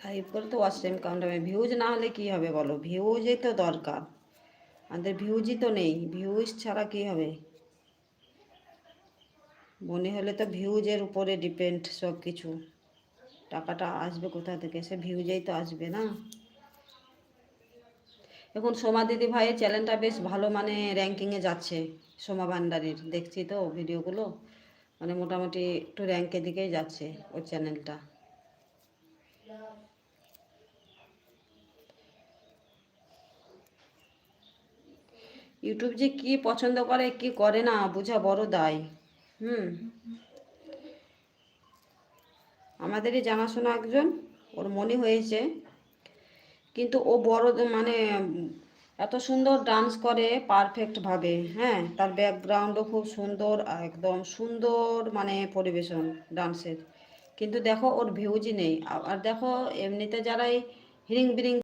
Hype করে তো watch time count হবে, ভিউজ না হলে কি হবে বলো, ভিউজই তো দরকার, আমাদের ভিউজই তো নেই, ভিউজ ছাড়া কি হবে, মনে হলে তো ভিউজের উপরে ডিপেন্ড সব কিছু, টাকাটা আসবে কোথা থেকে, সে ভিউজেই তো আসবে না। এখন সোমা দিদি ভাইয়ের চ্যানেলটা বেশ ভালো মানে র্যাঙ্কিংয়ে যাচ্ছে, সোমা ভান্ডারীর দেখছি তো ভিডিওগুলো, মানে মোটামুটি একটু র্যাঙ্কের দিকেই যাচ্ছে ওর চ্যানেলটা। ইউটিউব যে কি পছন্দ করে কি করে না বোঝা বড় দায়। হুম, আমাদেরই জানাশোনা একজন, ওর মনে হয়েছে, কিন্তু ও বড় মানে এত সুন্দর ডান্স করে পারফেক্টভাবে, হ্যাঁ, তার ব্যাকগ্রাউন্ডও খুব সুন্দর, একদম সুন্দর মানে পরিবেশন ডান্সের, কিন্তু দেখো ওর ভিউজই নেই। আর দেখো এমনিতে যারা এই হিরিং বিরিং